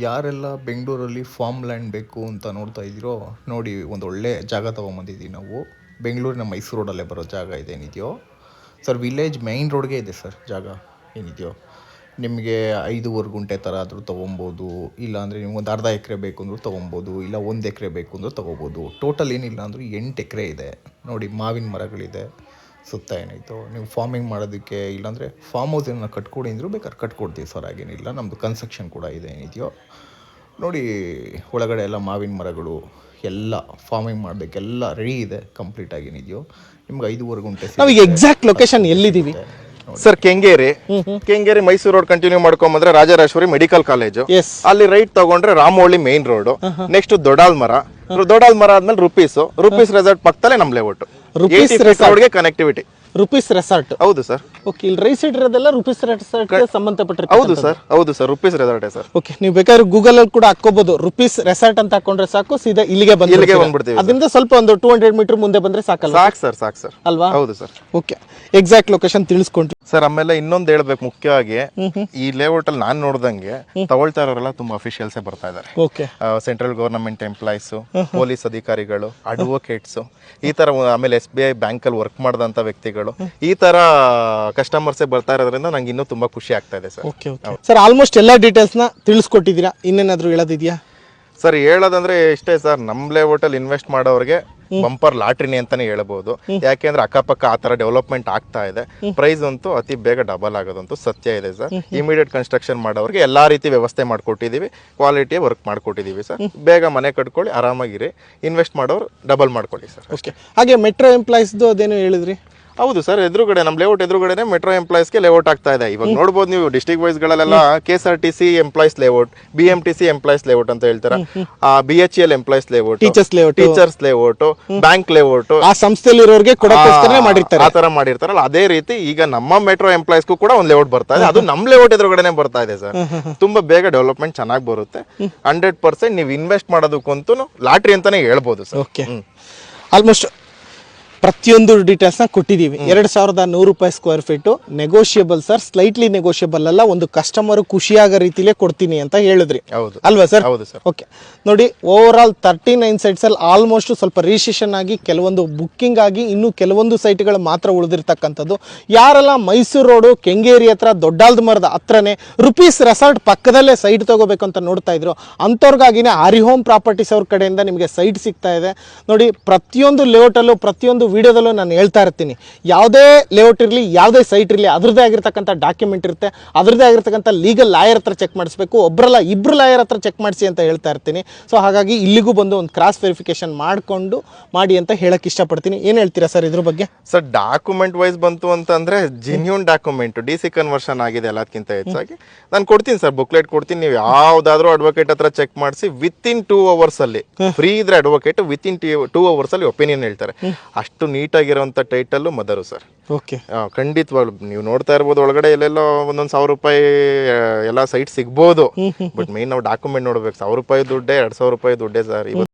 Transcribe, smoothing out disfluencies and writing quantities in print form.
ಯಾರೆಲ್ಲ ಬೆಂಗಳೂರಲ್ಲಿ farm land ಬೇಕು ಅಂತ ನೋಡ್ತಾ ಇದ್ದೀರೋ ನೋಡಿ, ಒಂದು ಒಳ್ಳೆ ಜಾಗ ತೊಗೊಂಬಂದಿದ್ದೀವಿ ನಾವು. ಬೆಂಗಳೂರಿನ ಮೈಸೂರು ರೋಡಲ್ಲೇ ಬರೋ ಜಾಗ ಇದೇನಿದೆಯೋ ಸರ್, ವಿಲೇಜ್ ಮೈನ್ ರೋಡ್ಗೆ ಇದೆ ಸರ್ ಜಾಗ ಏನಿದೆಯೋ. ನಿಮಗೆ 5.25 ಗುಂಟೆ ಥರ ಆದರೂ ತೊಗೊಬೋದು, ಇಲ್ಲಾಂದರೆ ನಿಮ್ಗೊಂದು ಅರ್ಧ ಎಕರೆ ಬೇಕು ಅಂದರೂ ತೊಗೊಬೋದು, ಇಲ್ಲ 1 ಎಕರೆ ಬೇಕು ಅಂದರೂ ತೊಗೋಬೋದು. ಟೋಟಲ್ ಏನಿಲ್ಲ ಅಂದರೂ 8 ಎಕರೆ ಇದೆ ನೋಡಿ. ಮಾವಿನ ಮರಗಳಿದೆ ಸುತ್ತ ಏನಾಯಿತು. ನೀವು ಫಾರ್ಮಿಂಗ್ ಮಾಡೋದಕ್ಕೆ ಇಲ್ಲಾಂದರೆ ಫಾರ್ಮ್ ಹೌಸ್ ಏನೋ ಕಟ್ಕೊಡಿ ಅಂದರೂ ಬೇಕಾದ್ರೆ ಕಟ್ಕೊಡ್ತೀವಿ ಸರ್, ಹಾಗೇನಿಲ್ಲ. ನಮ್ಮದು ಕನ್ಸ್ಟ್ರಕ್ಷನ್ ಕೂಡ ಇದೆ ಏನಿದೆಯೋ ನೋಡಿ. ಒಳಗಡೆ ಎಲ್ಲ ಮಾವಿನ ಮರಗಳು ಎಲ್ಲ ಫಾರ್ಮಿಂಗ್ ಮಾಡೋದಕ್ಕೆಲ್ಲ ರೆಡಿ ಇದೆ ಕಂಪ್ಲೀಟಾಗಿ ಏನಿದೆಯೋ. ನಿಮ್ಗೆ 5.25 ಗುಂಟೆ. ನಾವೀಗ ಎಕ್ಸಾಕ್ಟ್ ಲೊಕೇಶನ್ ಎಲ್ಲಿದ್ದೀವಿ sir? Kengeri Mysuru road continue ಮಾಡ್ಕೊಂಬಂದ್ರೆ ರಾಜರಾಜೇಶ್ವರಿ ಮೆಡಿಕಲ್ ಕಾಲೇಜು, ಅಲ್ಲಿ ರೈಟ್ ತಗೊಂಡ್ರೆ ರಾಮೋಳಿ ಮೇನ್ ರೋಡ್, ನೆಕ್ಸ್ಟ್ ದೊಡ್ಡಾಲ್ ಮರ ಆದ್ಮೇಲೆ ರುಪೀಸ್ ರೆಸಾರ್ಟ್ ಪಕ್ಕದಲ್ಲೇ ನಮ್ ಲೇಔಟ್. ರುಪೀಸ್ ರೆಸಾರ್ಟ್ಗೆ ಕನೆಕ್ಟಿವಿಟಿ. ರುಪೀಸ್ ರೆಸಾರ್ಟ್, ಹೌದು ಸರ್. ಓಕೆ, ಇಲ್ಲಿ ರೈಟ್ ಸೈಡ್ ಇರೋದೆಲ್ಲ ರುಪೀಸ್ ರೆಸಾರ್ಟ್ಗೆ ಸಂಬಂಧಪಟ್ಟಿರುತ್ತೆ. ಹೌದು ಸರ್, ರುಪೀಸ್ ರೆಸಾರ್ಟೇ ಸರ್. ಓಕೆ, ನೀವು ಬೇಕಾದ್ರೆ ಗೂಗಲ್ ಅಲ್ಲಿ ಕೂಡ ಹಾಕೋಬಹುದು. ರುಪೀಸ್ ರೆಸಾರ್ಟ್ ಅಂತ ಹಾಕೊಂಡ್ರೆ ಸಾಕು, ಸೀದಾ ಇಲ್ಲಿಗೆ ಬಂದ್ಬಿಡ್ತೀವಿ. ಅದರಿಂದ ಸ್ವಲ್ಪ ಒಂದು 200 ಮೀಟರ್ ಮುಂದೆ ಬಂದ್ರೆ ಸಾಕಲ್ಲ? ಸಾಕು ಸರ್ ಅಲ್ವಾ? ಹೌದು ಸರ್. ಓಕೆ, ಎಕ್ಸಾಕ್ಟ್ ಲೊಕೇಶನ್ ತಿಳಿಸ್ಕೊಂಡ್ರಿ ಸರ್. ಆಮೇಲೆ ಇನ್ನೊಂದು ಹೇಳ್ಬೇಕು ಮುಖ್ಯವಾಗಿ, ಈ ಲೇಔಟ್ ಅಲ್ಲಿ ನಾನ್ ನೋಡ್ದಂಗೆ ತಗೊಳ್ತಾ ಇರೋರೆಲ್ಲ ತುಂಬಾ ಅಫಿಷಿಯಲ್ಸೇ ಬರ್ತಾ ಇದಾರೆ. Okay, central government employees, police ಅಧಿಕಾರಿಗಳು, ಅಡ್ವೊಕೇಟ್ಸ್, ಈ ತರ, ಆಮೇಲೆ SBI ಬ್ಯಾಂಕ್ ಅಲ್ಲಿ ವರ್ಕ್ ಮಾಡಿದಂತ ವ್ಯಕ್ತಿಗಳು, ಈ ತರ ಕಸ್ಟಮರ್ಸೇ ಬರ್ತಾ ಇರೋದ್ರಿಂದ ನಂಗೆ ಇನ್ನೂ ತುಂಬಾ ಖುಷಿ ಆಗ್ತಾ ಇದೆ ಸರ್. ಓಕೆ ಸರ್, ಆಲ್ಮೋಸ್ಟ್ ಎಲ್ಲ ಡೀಟೇಲ್ಸ್ ನ ತಿಳಿಸ್ಕೊಟ್ಟಿದ್ದೀರಾ. ಇನ್ನೇನಾದ್ರೂ ಹೇಳೋದಿದೆಯಾ ಸರ್? ಹೇಳೋದಂದ್ರೆ ಇಷ್ಟೇ ಸರ್, ನಮ್ ಲೇಔಟ್ ಅಲ್ಲಿ ಇನ್ವೆಸ್ಟ್ ಮಾಡೋರಿಗೆ ಬಂಪರ್ ಲಾಟ್ರಿನಿ ಅಂತಾನೆ ಹೇಳ್ಬೋದು. ಯಾಕೆಂದ್ರೆ ಅಕ್ಕಪಕ್ಕ ಆ ತರ ಡೆವಲಪ್ಮೆಂಟ್ ಆಗ್ತಾ ಇದೆ. ಪ್ರೈಸ್ ಅಂತೂ ಅತಿ ಬೇಗ ಡಬಲ್ ಆಗೋದಂತೂ ಸತ್ಯ ಇದೆ ಸರ್. ಇಮಿಡಿಯೇಟ್ ಕನ್ಸ್ಟ್ರಕ್ಷನ್ ಮಾಡೋರಿಗೆ ಎಲ್ಲಾ ರೀತಿ ವ್ಯವಸ್ಥೆ ಮಾಡ್ಕೊಟ್ಟಿದೀವಿ, ಕ್ವಾಲಿಟಿ ವರ್ಕ್ ಮಾಡ್ಕೊಟ್ಟಿದೀವಿ ಸರ್. ಬೇಗ ಮನೆ ಕಟ್ಕೊಳ್ಳಿ, ಆರಾಮಾಗಿರಿ. ಇನ್ವೆಸ್ಟ್ ಮಾಡೋರು ಡಬಲ್ ಮಾಡ್ಕೊಳ್ಳಿ ಸರ್. ಓಕೆ, ಹಾಗೆ ಮೆಟ್ರೋ ಎಂಪ್ಲಾಯ್ಸ್ದು ಅದೇನು ಹೇಳಿದ್ರಿ? ಹೌದು ಸರ್, ಎದುರುಗಡೆ ನಮ್ಮ ಲೇಔಟ್ ಎದುರುಗಡೆ ಮೆಟ್ರೋ ಎಂಪ್ಲಾಯ್ಸ್ಗೆ ಲೇಔಟ್ ಆಗ್ತಾ ಇದೆ. ಇವಾಗ ನೋಡ್ಬೋದು ನೀವು ಡಿಸ್ಟ್ರಿಕ್ಟ್ ವೈಸ್ ಗಳಲ್ಲೆಲ್ಲ KSRTC employees layout, BMTC employees layout ಅಂತ ಹೇಳ್ತಾರೆ, BHEL employees layout, teachers layout, bank layout, ಆ ಸಂಸ್ಥೆಯಲ್ಲಿ ಇರೋರಿಗೆ ಕೊಡೋಕೋಸ್ಕರ ಮಾಡಿರ್ತಾರೆ. ಆ ತರ ಮಾಡಿರ್ತಾರಲ್ಲ, ಅದೇ ರೀತಿ ಈಗ ನಮ್ಮ ಮೆಟ್ರೋ ಎಂಪ್ಲಾಯ್ಸ್ಗೂ ಕೂಡ ಒಂದು ಲೇಔಟ್ ಬರ್ತಾ ಇದೆ. ಅದು ನಮ್ಮ ಲೇಔಟ್ ಎದುರುಗಡೆ ಬರ್ತಾ ಇದೆ ಸರ್. ತುಂಬಾ ಬೇಗ ಡೆವಲಪ್ಮೆಂಟ್ ಚೆನ್ನಾಗಿ ಬರುತ್ತೆ. 100% ನೀವು ಇನ್ವೆಸ್ಟ್ ಮಾಡೋದಕ್ಕಂತೂ ಲಾಟ್ರಿ ಅಂತಾನೆ ಹೇಳ್ಬೋದು ಸರ್. ಓಕೆ, ಆಲ್ಮೋಸ್ಟ್ ಪ್ರತಿಯೊಂದು ಡೀಟೇಲ್ಸ್ನ ಕೊಟ್ಟಿದ್ದೀವಿ. 2100 ರೂಪಾಯಿ square feet, negotiable sir, slightly negotiable ಅಲ್ಲ. ಒಂದು ಕಸ್ಟಮರ್ ಖುಷಿಯಾಗೋ ರೀತಿಲೇ ಕೊಡ್ತೀನಿ ಅಂತ ಹೇಳಿದ್ರಿ, ಅಲ್ವಾ ಸರ್? ಹೌದು ಸರ್. ಓಕೆ, ನೋಡಿ, ಓವರ್ ಆಲ್ 39 ಸೈಟ್ಸ್ ಅಲ್ಲಿ ಆಲ್ಮೋಸ್ಟ್ ಸ್ವಲ್ಪ ರಿಜಿಸ್ಟ್ರೇಷನ್ ಆಗಿ, ಕೆಲವೊಂದು ಬುಕ್ಕಿಂಗ್ ಆಗಿ, ಇನ್ನು ಕೆಲವೊಂದು ಸೈಟ್ಗಳು ಮಾತ್ರ ಉಳಿದಿರ್ತಕ್ಕಂಥದ್ದು. ಯಾರೆಲ್ಲ ಮೈಸೂರು ರೋಡು ಕೆಂಗೇರಿ ಹತ್ರ ದೊಡ್ಡಾಲ್ದ ಮರದ ಹತ್ರನೇ ರುಪೀಸ್ ರೆಸಾರ್ಟ್ ಪಕ್ಕದಲ್ಲೇ ಸೈಟ್ ತಗೋಬೇಕು ಅಂತ ನೋಡ್ತಾ ಇದ್ರು, ಅಂಥವ್ರಿಗಾಗಿನೇ ಆರಿಹೋಮ್ ಪ್ರಾಪರ್ಟೀಸ್ ಅವ್ರ ಕಡೆಯಿಂದ ನಿಮಗೆ ಸೈಟ್ ಸಿಗ್ತಾ ಇದೆ ನೋಡಿ. ಪ್ರತಿಯೊಂದು ಲೇಔಟಲ್ಲೂ, ಪ್ರತಿಯೊಂದು ವಿಡಿಯೋದಲ್ಲೂ ನಾನು ಹೇಳ್ತಾ ಇರ್ತೀನಿ, ಯಾವುದೇ ಲೇಔಟ್ ಇರಲಿ, ಯಾವುದೇ ಸೈಟ್ ಇರಲಿ, ಅದರದ್ದೇ ಆಗಿರ್ತಕ್ಕಂಥ ಡಾಕ್ಯುಮೆಂಟ್ ಇರುತ್ತೆ, ಅದರದ್ದೇ ಆಗಿರ್ತಕ್ಕಂಥ ಲೀಗಲ್ ಲಾಯರ್ ಹತ್ರ ಚೆಕ್ ಮಾಡಿಸ್ಬೇಕು. ಒಬ್ಬರಲ್ಲ, ಇಬ್ಬರು ಲಾಯರ್ ಹತ್ರ ಚೆಕ್ ಮಾಡಿಸಿ ಅಂತ ಹೇಳ್ತಾ ಇರ್ತೀನಿ. ಸೊ ಹಾಗಾಗಿ ಇಲ್ಲಿಗೂ ಬಂದು ಒಂದು ಕ್ರಾಸ್ ವೆರಿಫಿಕೇಶನ್ ಮಾಡಿಕೊಂಡು ಮಾಡಿ ಅಂತ ಹೇಳಕ್ಕೆ ಇಷ್ಟಪಡ್ತೀನಿ. ಏನು ಹೇಳ್ತೀರಾ ಸರ್ ಇದ್ರ ಬಗ್ಗೆ? ಸರ್, ಡಾಕ್ಯುಮೆಂಟ್ ವೈಸ್ ಬಂತು ಅಂತಂದ್ರೆ ಜೆನ್ಯೂನ್ ಡಾಕ್ಯುಮೆಂಟ್, DC ಕನ್ವರ್ಷನ್ ಆಗಿದೆ ಎಲ್ಲದಕ್ಕಿಂತ ಹೆಚ್ಚಾಗಿ. ನಾನು ಕೊಡ್ತೀನಿ ಸರ್, ಬುಕ್ಲೆಟ್ ಕೊಡ್ತೀನಿ. ನೀವು ಯಾವ್ದಾದ್ರು ಅಡ್ವೊಕೇಟ್ ಹತ್ರ ಚೆಕ್ ಮಾಡಿಸಿ, ವಿತಿನ್ 2 hours ಅಲ್ಲಿ, ಫ್ರೀ ಇದ್ರೆ ಅಡ್ವೊಕೇಟ್ ವಿತಿನ್ 2 hours ಅಲ್ಲಿ ಒಪಿನಿಯನ್ ಹೇಳ್ತಾರೆ. ಅಷ್ಟು ನೀಟಾಗಿರುವಂತ ಟೈಟಲ್ ಮದರು ಸರ್. ಓಕೆ, ಖಂಡಿತವಾಗ್ಲು ನೀವು ನೋಡ್ತಾ ಇರ್ಬೋದು, ಒಳಗಡೆ ಎಲ್ಲೆಲ್ಲೋ 1,000 ರೂಪಾಯಿ ಎಲ್ಲ ಸೈಟ್ ಸಿಗ್ಬೋದು. ಬಟ್ ಮೇನ್ ನಾವು ಡಾಕ್ಯುಮೆಂಟ್ ನೋಡ್ಬೇಕು. 1,000 ರೂಪಾಯಿ ದುಡ್ಡೇ, 2,000 ರೂಪಾಯಿ ದುಡ್ಡೇ ಸರ್.